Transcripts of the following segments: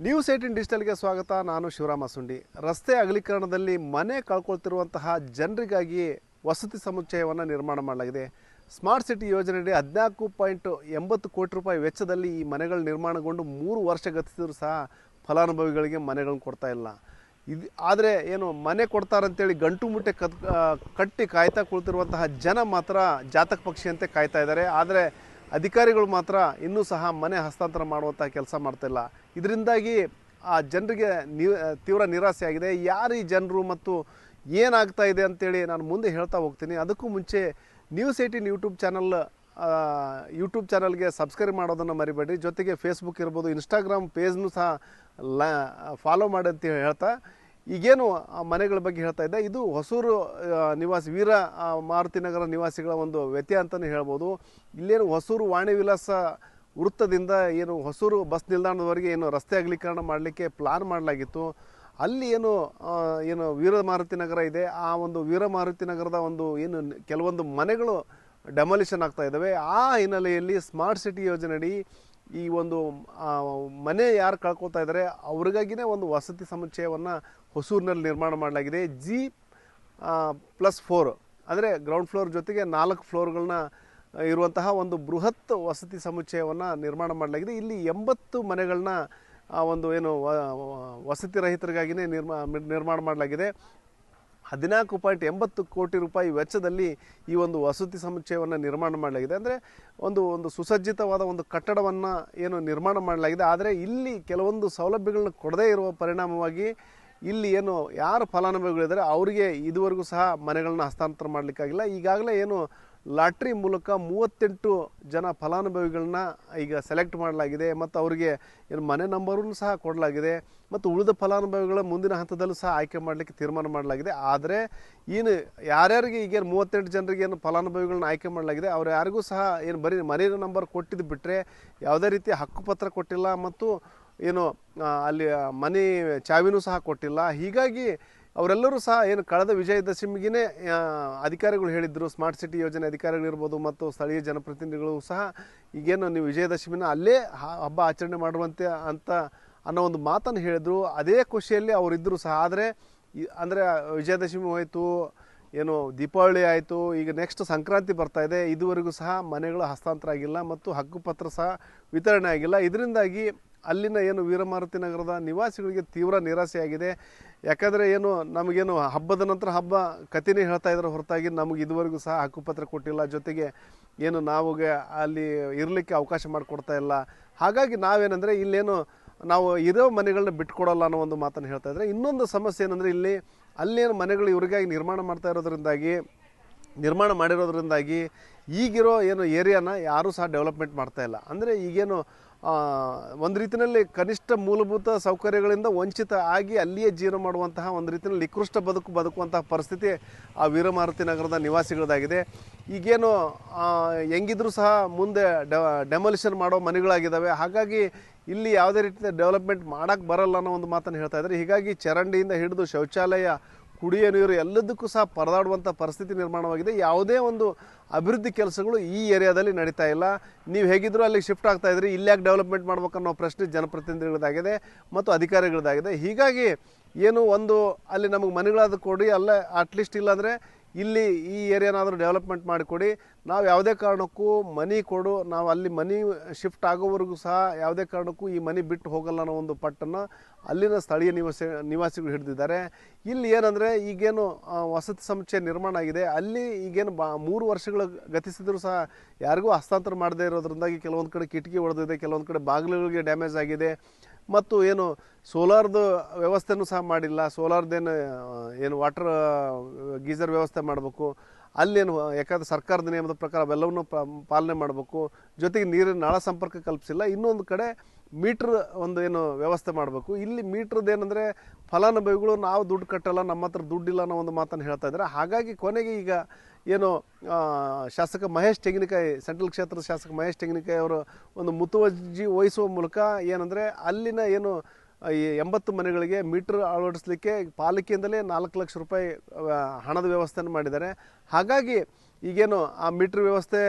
News 18 ಡಿಜಿಟಲ್ಗೆ ಸ್ವಾಗತ. ನಾನು ಶಿವರಾಮ ಸುಂಡಿ. ರಸ್ತೆ ಅಗಲೀಕರಣದಲ್ಲಿ ಮನೆ ಕಳ್ಕೊಳ್ತಿರುವಂತಹ ಜನರಿಗಾಗಿ ವಸತಿ ಸಮುಚ್ಚಯವನ್ನು ನಿರ್ಮಾಣ ಮಾಡಲಾಗಿದೆ. ಸ್ಮಾರ್ಟ್ ಸಿಟಿ ಯೋಜನೆಯಡಿ 14.80 ಕೋಟಿ ರೂಪಾಯಿ ವೆಚ್ಚದಲ್ಲಿ ಈ ಮನೆಗಳು ನಿರ್ಮಾಣಗೊಂಡು 3 ವರ್ಷ ಗತಿಸಿದರೂ ಸಹ ಫಲಾನುಭವಿಗಳಿಗೆ ಮನೆಗಳನ್ನು ಕೊಡ್ತಾ ಇಲ್ಲ. ಇದು ಆದರೆ ಏನು ಮನೆ ಕೊಡ್ತಾರಂತೇಳಿ ಗಂಟು ಮುಟ್ಟೆ ಕಟ್ಟಿ ಕಾಯ್ತಾ ಕುಳಿತಿರುವಂತಹ ಜನ ಮಾತ್ರ ಜಾತಕ ಪಕ್ಷಿಯಂತೆ ಕಾಯ್ತಾ ಇದ್ದಾರೆ. ಆದರೆ ಅಧಿಕಾರಿಗಳು ಮಾತ್ರ ಇನ್ನೂ ಸಹ ಮನೆ ಹಸ್ತಾಂತರ ಮಾಡುವಂಥ ಕೆಲಸ ಮಾಡ್ತಾಯಿಲ್ಲ. ಇದರಿಂದಾಗಿ ಆ ಜನರಿಗೆ ತೀವ್ರ ನಿರಾಸೆ ಆಗಿದೆ. ಯಾರು ಈ ಜನರು ಮತ್ತು ಏನಾಗ್ತಾ ಇದೆ ಅಂತೇಳಿ ನಾನು ಮುಂದೆ ಹೇಳ್ತಾ ಹೋಗ್ತೀನಿ. ಅದಕ್ಕೂ ಮುಂಚೆ ನ್ಯೂಸ್ 18 ಯೂಟ್ಯೂಬ್ ಚಾನಲ್ಗೆ ಸಬ್ಸ್ಕ್ರೈಬ್ ಮಾಡೋದನ್ನು ಮರಿಬೇಡಿ. ಜೊತೆಗೆ ಫೇಸ್ಬುಕ್ ಇರ್ಬೋದು, ಇನ್ಸ್ಟಾಗ್ರಾಮ್ ಪೇಜ್ನೂ ಸಹ ಫಾಲೋ ಮಾಡಿ ಅಂತ ಹೇಳ್ತಾ ಈಗೇನು ಮನೆಗಳ ಬಗ್ಗೆ ಹೇಳ್ತಾ ಇದ್ದೆ, ಇದು ಹೊಸೂರು ನಿವಾಸಿ ವೀರ ಮಾರುತಿ ನಗರ ನಿವಾಸಿಗಳ ಒಂದು ವ್ಯತ್ಯಯ ಅಂತಲೇ ಹೇಳ್ಬೋದು. ಇಲ್ಲೇನು ಹೊಸೂರು ವಾಣಿ ವಿಲಾಸ ವೃತ್ತದಿಂದ ಏನು ಹೊಸೂರು ಬಸ್ ನಿಲ್ದಾಣದವರೆಗೆ ಏನು ರಸ್ತೆ ಅಗಲೀಕರಣ ಮಾಡಲಿಕ್ಕೆ ಪ್ಲಾನ್ ಮಾಡಲಾಗಿತ್ತು. ಅಲ್ಲಿ ಏನು ವೀರ ಮಾರುತಿ ನಗರ ಇದೆ, ಆ ಒಂದು ವೀರ ಮಾರುತಿ ನಗರದ ಒಂದು ಏನು ಕೆಲವೊಂದು ಮನೆಗಳು ಡೆಮಾಲಿಷನ್ ಆಗ್ತಾ ಇದ್ದಾವೆ. ಆ ಹಿನ್ನೆಲೆಯಲ್ಲಿ ಸ್ಮಾರ್ಟ್ ಸಿಟಿ ಯೋಜನೆಯಡಿ ಈ ಒಂದು ಮನೆ ಯಾರು ಕಳ್ಕೊಳ್ತಾ ಇದ್ದಾರೆ ಅವ್ರಿಗಾಗಿಯೇ ಒಂದು ವಸತಿ ಸಮುಚ್ಚಯವನ್ನು ಹೊಸೂರಿನಲ್ಲಿ ನಿರ್ಮಾಣ ಮಾಡಲಾಗಿದೆ. G+4 ಅಂದರೆ ಗ್ರೌಂಡ್ ಫ್ಲೋರ್ ಜೊತೆಗೆ 4 ಫ್ಲೋರ್ಗಳನ್ನ ಇರುವಂತಹ ಒಂದು ಬೃಹತ್ ವಸತಿ ಸಮುಚ್ಚಯವನ್ನು ನಿರ್ಮಾಣ ಮಾಡಲಾಗಿದೆ. ಇಲ್ಲಿ 80 ಮನೆಗಳನ್ನ ಒಂದು ಏನು ವಸತಿ ರಹಿತರಿಗಾಗಿಯೇ ನಿರ್ಮಾಣ ಮಾಡಲಾಗಿದೆ. 14.80 ಕೋಟಿ ರೂಪಾಯಿ ವೆಚ್ಚದಲ್ಲಿ ಈ ಒಂದು ವಸತಿ ಸಮುಚ್ಚಯವನ್ನು ನಿರ್ಮಾಣ ಮಾಡಲಾಗಿದೆ. ಅಂದರೆ ಒಂದು ಸುಸಜ್ಜಿತವಾದ ಒಂದು ಕಟ್ಟಡವನ್ನು ಏನು ನಿರ್ಮಾಣ ಮಾಡಲಾಗಿದೆ. ಆದರೆ ಇಲ್ಲಿ ಕೆಲವೊಂದು ಸೌಲಭ್ಯಗಳನ್ನ ಕೊಡದೇ ಇರುವ ಪರಿಣಾಮವಾಗಿ ಇಲ್ಲಿ ಏನು ಯಾರು ಫಲಾನುಭವಿಗಳಿದ್ದಾರೆ ಅವರಿಗೆ ಇದುವರೆಗೂ ಸಹ ಮನೆಗಳನ್ನ ಹಸ್ತಾಂತರ ಮಾಡಲಿಕ್ಕಾಗಿಲ್ಲ. ಈಗಾಗಲೇ ಏನು ಲಾಟ್ರಿ ಮೂಲಕ 38 ಜನ ಫಲಾನುಭವಿಗಳನ್ನ ಈಗ ಸೆಲೆಕ್ಟ್ ಮಾಡಲಾಗಿದೆ ಮತ್ತು ಅವರಿಗೆ ಏನು ಮನೆ ನಂಬರನ್ನು ಸಹ ಕೊಡಲಾಗಿದೆ ಮತ್ತು ಉಳಿದ ಫಲಾನುಭವಿಗಳ ಮುಂದಿನ ಹಂತದಲ್ಲೂ ಸಹ ಆಯ್ಕೆ ಮಾಡಲಿಕ್ಕೆ ತೀರ್ಮಾನ ಮಾಡಲಾಗಿದೆ. ಆದರೆ ಏನು ಯಾರ್ಯಾರಿಗೆ ಈಗೇನು 38 ಜನರಿಗೆ ಏನು ಫಲಾನುಭವಿಗಳನ್ನ ಆಯ್ಕೆ ಮಾಡಲಾಗಿದೆ ಅವ್ರು ಯಾರಿಗೂ ಸಹ ಏನು ಬರೀ ಮನೆ ನಂಬರ್ ಕೊಟ್ಟಿದ್ದು ಬಿಟ್ಟರೆ ಯಾವುದೇ ರೀತಿಯ ಹಕ್ಕುಪತ್ರ ಕೊಟ್ಟಿಲ್ಲ ಮತ್ತು ಏನು ಅಲ್ಲಿ ಮನೆ ಚಾವಿನೂ ಸಹ ಕೊಟ್ಟಿಲ್ಲ. ಹೀಗಾಗಿ ಅವರೆಲ್ಲರೂ ಸಹ ಏನು ಕಳೆದ ವಿಜಯದಶಮಿಗೆ ಅಧಿಕಾರಿಗಳು ಹೇಳಿದ್ರು, ಸ್ಮಾರ್ಟ್ ಸಿಟಿ ಯೋಜನೆ ಅಧಿಕಾರಿಗಳಿರ್ಬೋದು ಮತ್ತು ಸ್ಥಳೀಯ ಜನಪ್ರತಿನಿಧಿಗಳು ಸಹ ಈಗೇನು ನೀವು ವಿಜಯದಶಮಿನ ಅಲ್ಲೇ ಹಬ್ಬ ಆಚರಣೆ ಮಾಡುವಂತೆ ಅನ್ನೋ ಒಂದು ಮಾತನ್ನು ಹೇಳಿದರು. ಅದೇ ಖುಷಿಯಲ್ಲಿ ಅವರಿದ್ದರು ಸಹ. ಆದರೆ ಅಂದರೆ ವಿಜಯದಶಮಿ ಹೋಯಿತು, ಏನು ದೀಪಾವಳಿ ಆಯಿತು, ಈಗ ನೆಕ್ಸ್ಟ್ ಸಂಕ್ರಾಂತಿ ಬರ್ತಾ ಇದೆ, ಇದುವರೆಗೂ ಸಹ ಮನೆಗಳು ಹಸ್ತಾಂತರ ಆಗಿಲ್ಲ ಮತ್ತು ಹಕ್ಕುಪತ್ರ ಸಹ ವಿತರಣೆ ಆಗಿಲ್ಲ. ಇದರಿಂದಾಗಿ ಅಲ್ಲಿನ ಏನು ವೀರಮಾರುತಿ ನಗರದ ನಿವಾಸಿಗಳಿಗೆ ತೀವ್ರ ನಿರಾಸೆಯಾಗಿದೆ. ಯಾಕಂದರೆ ಏನು ನಮಗೇನು ಹಬ್ಬದ ನಂತರ ಹಬ್ಬ ಕಥೆನೇ ಹೇಳ್ತಾ ಇದ್ದಾರೆ ಹೊರತಾಗಿ ನಮಗೆ ಇದುವರೆಗೂ ಸಹ ಹಕ್ಕುಪತ್ರ ಕೊಟ್ಟಿಲ್ಲ. ಜೊತೆಗೆ ಏನು ನಾವುಗೆ ಅಲ್ಲಿ ಇರಲಿಕ್ಕೆ ಅವಕಾಶ ಮಾಡಿಕೊಡ್ತಾ ಇಲ್ಲ. ಹಾಗಾಗಿ ನಾವೇನೆಂದರೆ ಇಲ್ಲೇನು ನಾವು ಇರೋ ಮನೆಗಳನ್ನ ಬಿಟ್ಕೊಡಲ್ಲ ಅನ್ನೋ ಒಂದು ಮಾತನ್ನು ಹೇಳ್ತಾ ಇದ್ದಾರೆ. ಇನ್ನೊಂದು ಸಮಸ್ಯೆ ಏನಂದರೆ ಅಲ್ಲೇನು ಮನೆಗಳು ಇವರಿಗಾಗಿ ನಿರ್ಮಾಣ ಮಾಡಿರೋದ್ರಿಂದಾಗಿ ಈಗಿರೋ ಏನು ಏರಿಯಾನ ಯಾರೂ ಸಹ ಡೆವಲಪ್ಮೆಂಟ್ ಮಾಡ್ತಾ ಇಲ್ಲ. ಅಂದರೆ ಈಗೇನು ಒಂದು ರೀತಿಯಲ್ಲಿ ಕನಿಷ್ಠ ಮೂಲಭೂತ ಸೌಕರ್ಯಗಳಿಂದ ವಂಚಿತ ಆಗಿ ಅಲ್ಲಿಯೇ ಜೀವನ ಮಾಡುವಂತಹ ಒಂದು ರೀತಿಯಲ್ಲಿ ನಿಕೃಷ್ಟ ಬದುಕುವಂತಹ ಪರಿಸ್ಥಿತಿ ಆ ವೀರಮಾರುತಿ ನಗರದ ನಿವಾಸಿಗಳದಾಗಿದೆ. ಈಗೇನು ಹೆಂಗಿದ್ರೂ ಸಹ ಮುಂದೆ ಡೆಮಾಲಿಷನ್ ಮಾಡೋ ಮನೆಗಳಾಗಿದ್ದಾವೆ. ಹಾಗಾಗಿ ಇಲ್ಲಿ ಯಾವುದೇ ರೀತಿಯ ಡೆವಲಪ್ಮೆಂಟ್ ಮಾಡೋಕ್ಕೆ ಬರಲ್ಲ ಅನ್ನೋ ಒಂದು ಮಾತನ್ನು ಹೇಳ್ತಾ ಇದ್ದಾರೆ. ಹೀಗಾಗಿ ಚರಂಡಿಯಿಂದ ಹಿಡಿದು ಶೌಚಾಲಯ, ಕುಡಿಯೋ ನೀರು ಎಲ್ಲದಕ್ಕೂ ಸಹ ಪರದಾಡುವಂಥ ಪರಿಸ್ಥಿತಿ ನಿರ್ಮಾಣವಾಗಿದೆ. ಯಾವುದೇ ಒಂದು ಅಭಿವೃದ್ಧಿ ಕೆಲಸಗಳು ಈ ಏರಿಯಾದಲ್ಲಿ ನಡೀತಾ ಇಲ್ಲ. ನೀವು ಹೇಗಿದ್ದರೂ ಅಲ್ಲಿಗೆ ಶಿಫ್ಟ್ ಆಗ್ತಾ ಇದ್ರಿ, ಇಲ್ಲಿ ಯಾಕೆ ಡೆವಲಪ್ಮೆಂಟ್ ಮಾಡ್ಬೇಕನ್ನೋ ಪ್ರಶ್ನೆ ಜನಪ್ರತಿನಿಧಿಗಳದಾಗಿದೆ ಮತ್ತು ಅಧಿಕಾರಿಗಳದಾಗಿದೆ. ಹೀಗಾಗಿ ಏನು ಅಲ್ಲಿ ನಮಗೆ ಮನೆಗಳಾದ ಕೊಡಿ, ಅಲ್ಲೇ ಅಟ್ಲೀಸ್ಟ್ ಇಲ್ಲಾಂದರೆ ಇಲ್ಲಿ ಈ ಏರಿಯಾನಾದರೂ ಡೆವಲಪ್ಮೆಂಟ್ ಮಾಡಿಕೊಡಿ, ನಾವು ಯಾವುದೇ ಕಾರಣಕ್ಕೂ ನಾವು ಅಲ್ಲಿ ಮನೆ ಶಿಫ್ಟ್ ಆಗೋವರೆಗೂ ಸಹ ಯಾವುದೇ ಕಾರಣಕ್ಕೂ ಈ ಮನೆ ಬಿಟ್ಟು ಹೋಗಲ್ಲ ಅನ್ನೋ ಒಂದು ಪಟ್ಟನ್ನು ಅಲ್ಲಿನ ಸ್ಥಳೀಯ ನಿವಾಸಿಗಳು ಹಿಡಿದಿದ್ದಾರೆ. ಇಲ್ಲಿ ಏನಂದರೆ ಈಗೇನು ವಸತಿ ಸಮುಚ್ಚಯ ನಿರ್ಮಾಣ ಆಗಿದೆ, ಅಲ್ಲಿ ಈಗೇನು 3 ವರ್ಷಗಳು ಗತಿಸಿದರೂ ಸಹ ಯಾರಿಗೂ ಹಸ್ತಾಂತರ ಮಾಡದೇ ಇರೋದ್ರಿಂದಾಗಿ ಕೆಲವೊಂದು ಕಡೆ ಕಿಟಕಿ ಒಡೆದಿದೆ, ಕೆಲವೊಂದು ಕಡೆ ಬಾಗಿಲುಗಳಿಗೆ ಡ್ಯಾಮೇಜ್ ಆಗಿದೆ ಮತ್ತು ಏನು ಸೋಲಾರ್ದು ವ್ಯವಸ್ಥೆನೂ ಸಹ ಮಾಡಿಲ್ಲ. ಸೋಲಾರ್ದೇನು ವಾಟರ್ ಗೀಸರ್ ವ್ಯವಸ್ಥೆ ಮಾಡಬೇಕು. ಅಲ್ಲೇನು ಯಾಕಂದರೆ ಸರ್ಕಾರದ ನಿಯಮದ ಪ್ರಕಾರ ಅವೆಲ್ಲವನ್ನು ಪಾಲನೆ ಮಾಡಬೇಕು. ಜೊತೆಗೆ ನೀರಿನ ನಳ ಸಂಪರ್ಕ ಕಲ್ಪಿಸಿಲ್ಲ. ಇನ್ನೊಂದು ಕಡೆ ಮೀಟ್ರ್ ಏನು ವ್ಯವಸ್ಥೆ ಮಾಡಬೇಕು. ಇಲ್ಲಿ ಮೀಟ್ರದ್ದೇನೆಂದರೆ ಫಲಾನುಭವಿಗಳು ನಾವು ದುಡ್ಡು ಕಟ್ಟಲ್ಲ, ನಮ್ಮ ಹತ್ರ ದುಡ್ಡಿಲ್ಲ ಅನ್ನೋ ಒಂದು ಮಾತನ್ನು ಹೇಳ್ತಾ ಇದ್ದಾರೆ. ಹಾಗಾಗಿ ಕೊನೆಗೆ ಈಗ ಏನು ಶಾಸಕ ಮಹೇಶ್ ತೆಂಗಿನಕಾಯಿ, ಸೆಂಟ್ರಲ್ ಕ್ಷೇತ್ರದ ಶಾಸಕ ಮಹೇಶ್ ತೆಂಗಿನಕಾಯಿ ಅವರು ಒಂದು ಮುತುವರ್ಜಿ ವಹಿಸುವ ಮೂಲಕ ಏನಂದರೆ ಅಲ್ಲಿನ ಏನು ಈ 80 ಮನೆಗಳಿಗೆ ಮೀಟ್ರ್ ಅಳವಡಿಸಲಿಕ್ಕೆ ಪಾಲಿಕೆಯಿಂದಲೇ 4 ಲಕ್ಷ ರೂಪಾಯಿ ಹಣದ ವ್ಯವಸ್ಥೆಯನ್ನು ಮಾಡಿದ್ದಾರೆ. ಹಾಗಾಗಿ ಈಗೇನು ಆ ಮೀಟ್ರ್ ವ್ಯವಸ್ಥೆ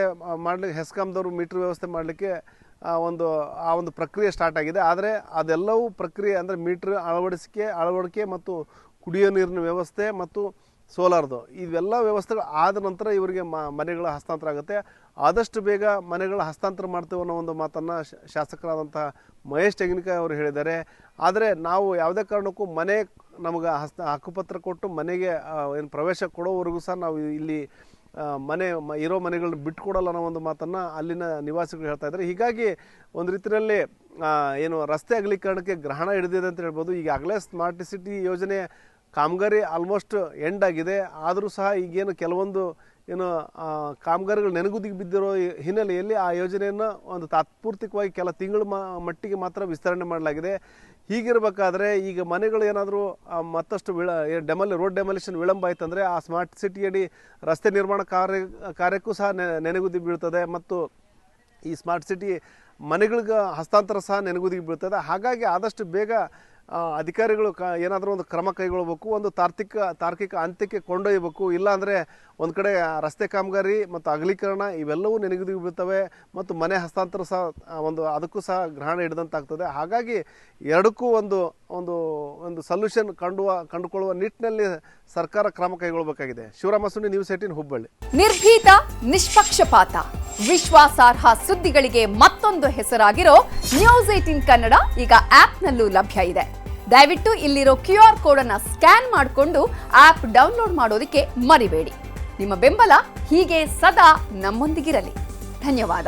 ಮಾಡಲಿಕ್ಕೆ ಹೆಸ್ಕಾಮ್ದವರು ಮೀಟ್ರ್ ವ್ಯವಸ್ಥೆ ಮಾಡಲಿಕ್ಕೆ ಆ ಒಂದು ಪ್ರಕ್ರಿಯೆ ಸ್ಟಾರ್ಟ್ ಆಗಿದೆ. ಆದರೆ ಅದೆಲ್ಲವೂ ಪ್ರಕ್ರಿಯೆ ಅಂದರೆ ಮೀಟ್ರ್ ಅಳವಡಿಕೆ ಮತ್ತು ಕುಡಿಯೋ ನೀರಿನ ವ್ಯವಸ್ಥೆ ಮತ್ತು ಸೋಲಾರ್ದು ಇವೆಲ್ಲ ವ್ಯವಸ್ಥೆಗಳು ಆದ ನಂತರ ಇವರಿಗೆ ಮನೆಗಳ ಹಸ್ತಾಂತರ ಆಗುತ್ತೆ. ಆದಷ್ಟು ಬೇಗ ಮನೆಗಳ ಹಸ್ತಾಂತರ ಮಾಡ್ತೇವೆ ಅನ್ನೋ ಒಂದು ಮಾತನ್ನು ಶಾಸಕರಾದಂಥ ಮಹೇಶ್ ತೆಂಗಿನಕಾಯಿ ಅವರು ಹೇಳಿದ್ದಾರೆ. ಆದರೆ ನಾವು ಯಾವುದೇ ಕಾರಣಕ್ಕೂ ಮನೆ ನಮಗೆ ಹಕ್ಕುಪತ್ರ ಕೊಟ್ಟು ಮನೆಗೆ ಏನು ಪ್ರವೇಶ ಕೊಡೋವರೆಗೂ ಸಹ ನಾವು ಇಲ್ಲಿ ಇರೋ ಮನೆಗಳನ್ನ ಬಿಟ್ಟುಕೊಡಲ್ಲ ಅನ್ನೋ ಒಂದು ಮಾತನ್ನು ಅಲ್ಲಿನ ನಿವಾಸಿಗಳು ಹೇಳ್ತಾ ಇದ್ದಾರೆ. ಹೀಗಾಗಿ ಒಂದು ರೀತಿಯಲ್ಲಿ ಏನು ರಸ್ತೆ ಅಗಲೀಕರಣಕ್ಕೆ ಗ್ರಹಣ ಹಿಡಿದಿದೆ ಅಂತ ಹೇಳ್ಬೋದು. ಈಗಾಗಲೇ ಸ್ಮಾರ್ಟ್ ಸಿಟಿ ಯೋಜನೆ ಕಾಮಗಾರಿ ಆಲ್ಮೋಸ್ಟ್ ಎಂಡ್ ಆಗಿದೆ. ಆದರೂ ಸಹ ಈಗೇನು ಕೆಲವೊಂದು ಕಾಮಗಾರಿಗಳು ನೆನಗುದಿಗೆ ಬಿದ್ದಿರೋ ಹಿನ್ನೆಲೆಯಲ್ಲಿ ಆ ಯೋಜನೆಯನ್ನು ಒಂದು ತಾತ್ಪೂರ್ತಿಕವಾಗಿ ಕೆಲ ತಿಂಗಳ ಮಟ್ಟಿಗೆ ಮಾತ್ರ ವಿಸ್ತರಣೆ ಮಾಡಲಾಗಿದೆ. ಹೀಗಿರಬೇಕಾದ್ರೆ ಈಗ ಮನೆಗಳು ಏನಾದರೂ ಮತ್ತಷ್ಟು ರೋಡ್ ಡೆಮಾಲಿಷನ್ ವಿಳಂಬ ಆಯ್ತಂದರೆ ಆ ಸ್ಮಾರ್ಟ್ ಸಿಟಿಯಡಿ ರಸ್ತೆ ನಿರ್ಮಾಣ ಕಾರ್ಯಕ್ಕೂ ಸಹ ನೆನಗುದಿ ಬೀಳ್ತದೆ ಮತ್ತು ಈ ಸ್ಮಾರ್ಟ್ ಸಿಟಿ ಮನೆಗಳಿಗೆ ಹಸ್ತಾಂತರ ಸಹ ನೆನಗುದಿಗೆ ಬೀಳ್ತದೆ. ಹಾಗಾಗಿ ಆದಷ್ಟು ಬೇಗ ಅಧಿಕಾರಿಗಳು ಏನಾದರೂ ಒಂದು ಕ್ರಮ ಕೈಗೊಳ್ಳಬೇಕು, ಒಂದು ತಾರ್ಕಿಕ ಅಂತ್ಯಕ್ಕೆ ಕೊಂಡೊಯ್ಯಬೇಕು. ಇಲ್ಲಾಂದರೆ ಒಂದು ಕಡೆ ರಸ್ತೆ ಕಾಮಗಾರಿ ಮತ್ತು ಅಗಲೀಕರಣ ಇವೆಲ್ಲವೂ ನೆನಗುದಿಗೆ ಬೀಳ್ತವೆ ಮತ್ತು ಮನೆ ಹಸ್ತಾಂತರ ಸಹ ಅದಕ್ಕೂ ಸಹ ಗ್ರಹಣ ಹಿಡಿದಂತಾಗ್ತದೆ. ಹಾಗಾಗಿ ಎರಡಕ್ಕೂ ಒಂದು ಸೊಲ್ಯೂಷನ್ ಕಂಡುಕೊಳ್ಳುವ ನಿಟ್ಟಿನಲ್ಲಿ ಸರ್ಕಾರ ಕ್ರಮ ಕೈಗೊಳ್ಳಬೇಕಾಗಿದೆ. ಶಿವರಾಮ ಸುನಿ, ನ್ಯೂಸ್ 18 ಹುಬ್ಬಳ್ಳಿ. ನಿರ್ಭೀತ, ನಿಷ್ಪಕ್ಷಪಾತ, ವಿಶ್ವಾಸಾರ್ಹ ಸುದ್ದಿಗಳಿಗೆ ಮತ್ತೊಂದು ಹೆಸರಾಗಿರೋ ನ್ಯೂಸ್ 18 ಕನ್ನಡ ಈಗ ಆಪ್ನಲ್ಲೂ ಲಭ್ಯ ಇದೆ. ದಯವಿಟ್ಟು ಇಲ್ಲಿರೋ QR ಕೋಡ್ ಅನ್ನು ಸ್ಕ್ಯಾನ್ ಮಾಡಿಕೊಂಡು ಆಪ್ ಡೌನ್ಲೋಡ್ ಮಾಡೋದಕ್ಕೆ ಮರಿಬೇಡಿ. ನಿಮ್ಮ ಬೆಂಬಲ ಹೀಗೆ ಸದಾ ನಮ್ಮೊಂದಿಗಿರಲಿ. ಧನ್ಯವಾದ.